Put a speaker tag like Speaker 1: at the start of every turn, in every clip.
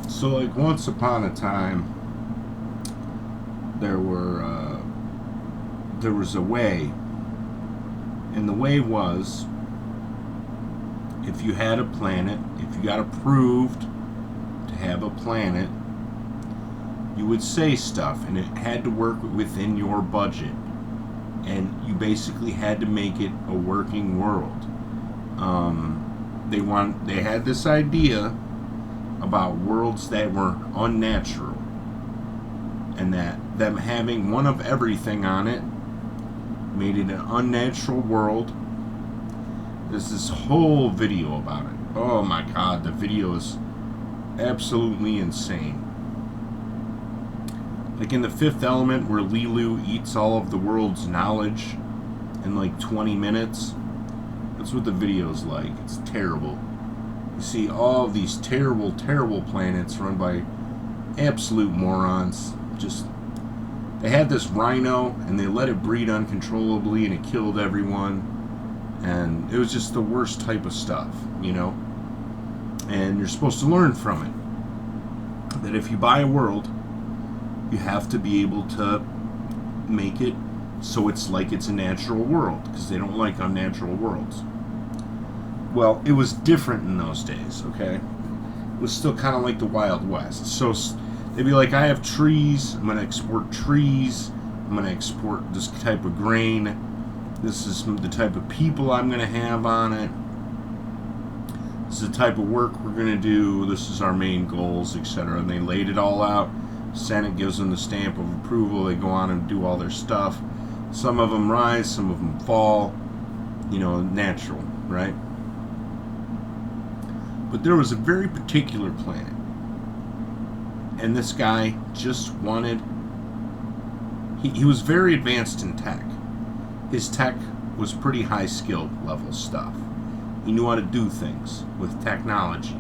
Speaker 1: So, like, once upon a time, there were there was a way, and the way was, if you had a planet, if you got approved to have a planet, you would say stuff, and it had to work within your budget, and you basically had to make it a working world. They had this idea about worlds that were unnatural, and that them having one of everything on it made it an unnatural world. There's this whole video about it. Oh my god, the video is absolutely insane. Like in the Fifth Element, where Lilu eats all of the world's knowledge in like 20 minutes. That's what the video's like. It's terrible. You see all of these terrible, terrible planets run by absolute morons. Just, they had this rhino and they let it breed uncontrollably and it killed everyone. And it was just the worst type of stuff, you know? And you're supposed to learn from it. That if you buy a world, you have to be able to make it so it's like it's a natural world, because they don't like unnatural worlds. Well, it was different in those days, okay? It was still kind of like the Wild West. So they'd be like, I have trees, I'm going to export trees, I'm going to export this type of grain, this is the type of people I'm going to have on it, this is the type of work we're going to do, this is our main goals, etc. And they laid it all out. Senate gives them the stamp of approval. They go on and do all their stuff. Some of them rise, some of them fall. You know, natural, right? But there was a very particular planet. And this guy just wanted... He was very advanced in tech. His tech was pretty high skill level stuff. He knew how to do things with technology.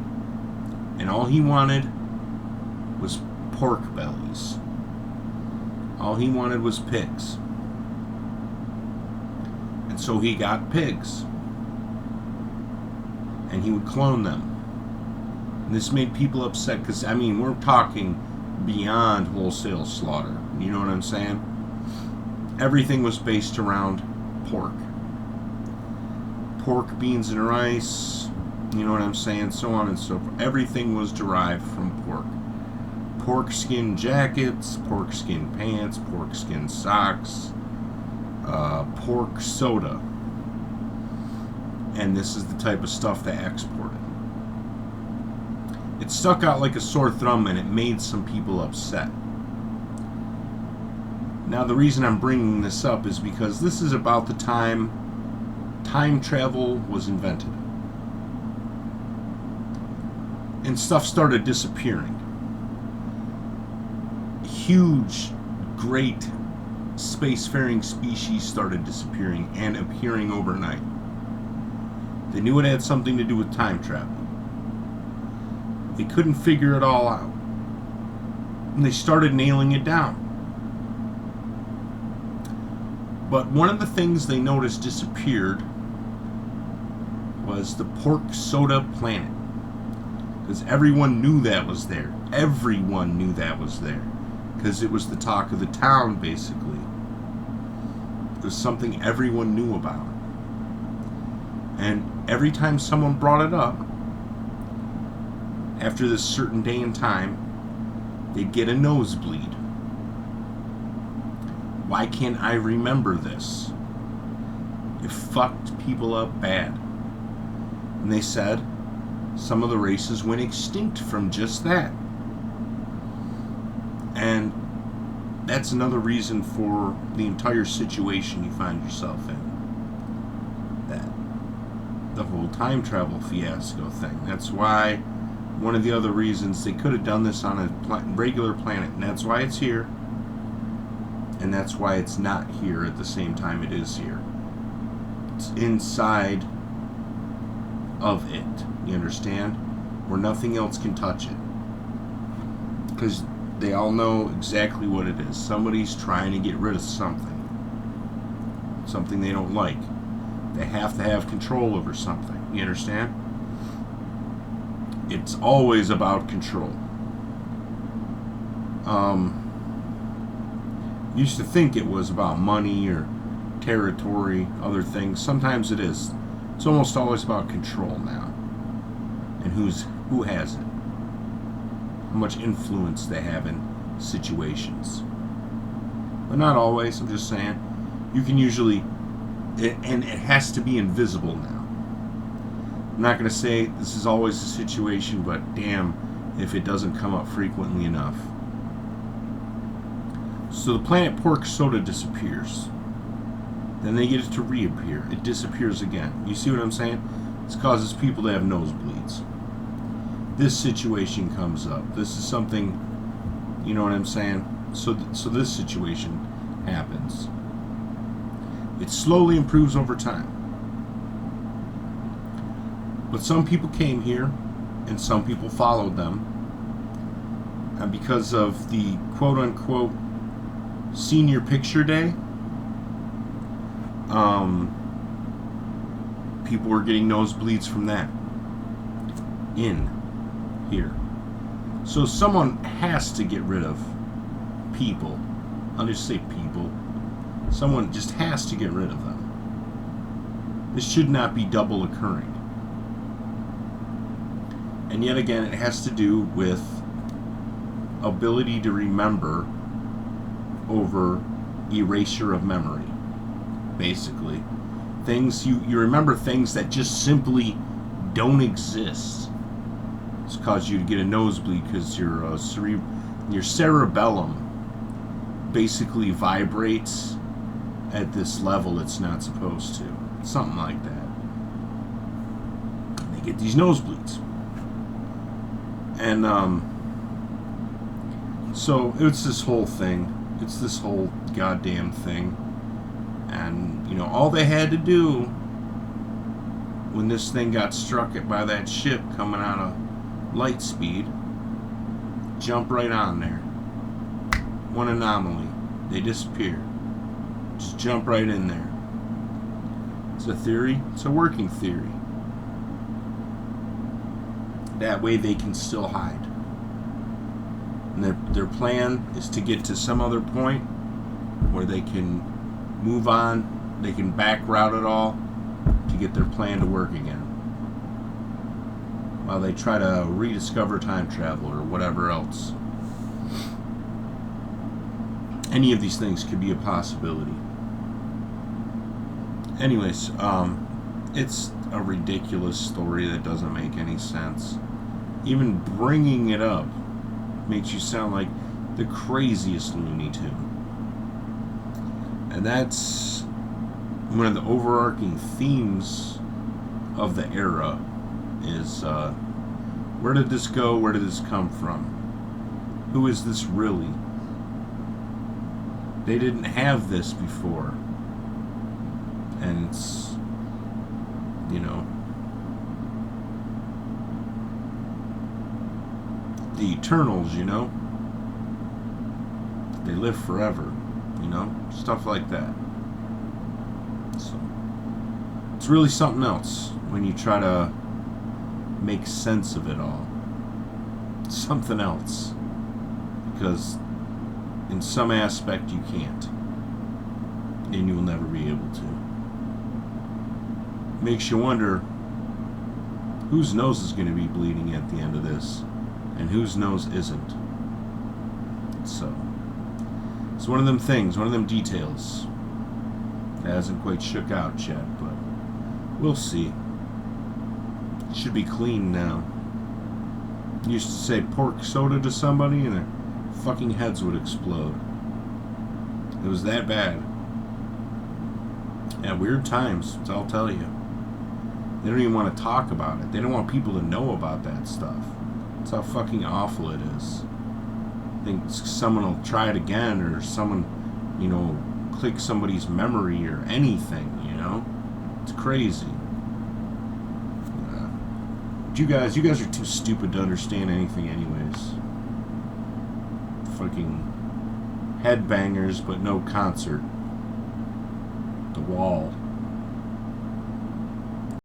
Speaker 1: And all he wanted was pork bellies. All he wanted was pigs. And so he got pigs. And he would clone them. And this made people upset because, I mean, we're talking beyond wholesale slaughter. You know what I'm saying? Everything was based around pork. Pork, beans, and rice. You know what I'm saying? So on and so forth. Everything was derived from pork. Pork skin jackets, pork skin pants, pork skin socks, pork soda. And this is the type of stuff they exported. It stuck out like a sore thumb and it made some people upset. Now the reason I'm bringing this up is because this is about the time travel was invented. And stuff started disappearing. Huge, great spacefaring species started disappearing and appearing overnight. They knew it had something to do with time travel. They couldn't figure it all out. And they started nailing it down. But one of the things they noticed disappeared was the pork soda planet. Because everyone knew that was there. Everyone knew that was there. Because it was the talk of the town, basically. It was something everyone knew about. And every time someone brought it up, after this certain day and time, they'd get a nosebleed. Why can't I remember this? It fucked people up bad. And they said some of the races went extinct from just that. And that's another reason for the entire situation you find yourself in. That the whole time travel fiasco thing. That's why one of the other reasons they could have done this on a regular planet, and that's why it's here. And that's why it's not here at the same time it is here. It's inside of it. You understand? Where nothing else can touch it. Because they all know exactly what it is. Somebody's trying to get rid of something. Something they don't like. They have to have control over something. You understand? It's always about control. Used to think it was about money or territory, other things. Sometimes it is. It's almost always about control now, and who has it, how much influence they have in situations. But not always. I'm just saying, you can usually, and it has to be invisible now. I'm not going to say this is always the situation, but damn if it doesn't come up frequently enough. So the planet pork soda disappears. Then they get it to reappear. It disappears again. You see what I'm saying? This causes people to have nosebleeds. This situation comes up. This is something, you know what I'm saying? So this situation happens. It slowly improves over time. But some people came here, and some people followed them. And because of the quote-unquote senior picture day, people were getting nosebleeds from that in here. So someone has to get rid of people. I'll just say people. Someone just has to get rid of them. This should not be double occurring. And yet again, it has to do with ability to remember over erasure of memory. Basically, things you remember things that just simply don't exist. It's caused you to get a nosebleed because your cerebellum basically vibrates at this level it's not supposed to. Something like that. They get these nosebleeds. And so it's this whole thing. It's this whole goddamn thing. And, you know, all they had to do when this thing got struck by that ship coming out of light speed, jump right on there. One anomaly. They disappear. Just jump right in there. It's a theory. It's a working theory. That way they can still hide. And their plan is to get to some other point where they can move on, they can back route it all to get their plan to work again. While they try to rediscover time travel or whatever else. Any of these things could be a possibility. Anyways, it's a ridiculous story that doesn't make any sense. Even bringing it up makes you sound like the craziest Looney Tune. And that's one of the overarching themes of the era is where did this go? Where did this come from? Who is this really? They didn't have this before. And it's, you know, the Eternals, you know? They live forever, you know? Stuff like that. So, it's really something else when you try to make sense of it all. It's something else. Because in some aspect you can't. And you will never be able to. Makes you wonder whose nose is going to be bleeding at the end of this and whose nose isn't. So it's one of them things, one of them details that hasn't quite shook out yet, but we'll see. It should be clean now. Used to say pork soda to somebody and their fucking heads would explode. It was that bad. Yeah, weird times, I'll tell you. They don't even want to talk about it. They don't want people to know about that stuff. That's how fucking awful it is. I think someone will try it again, or someone, you know, click somebody's memory or anything, you know? It's crazy. You guys are too stupid to understand anything anyways. Fucking headbangers, but no concert. The Wall.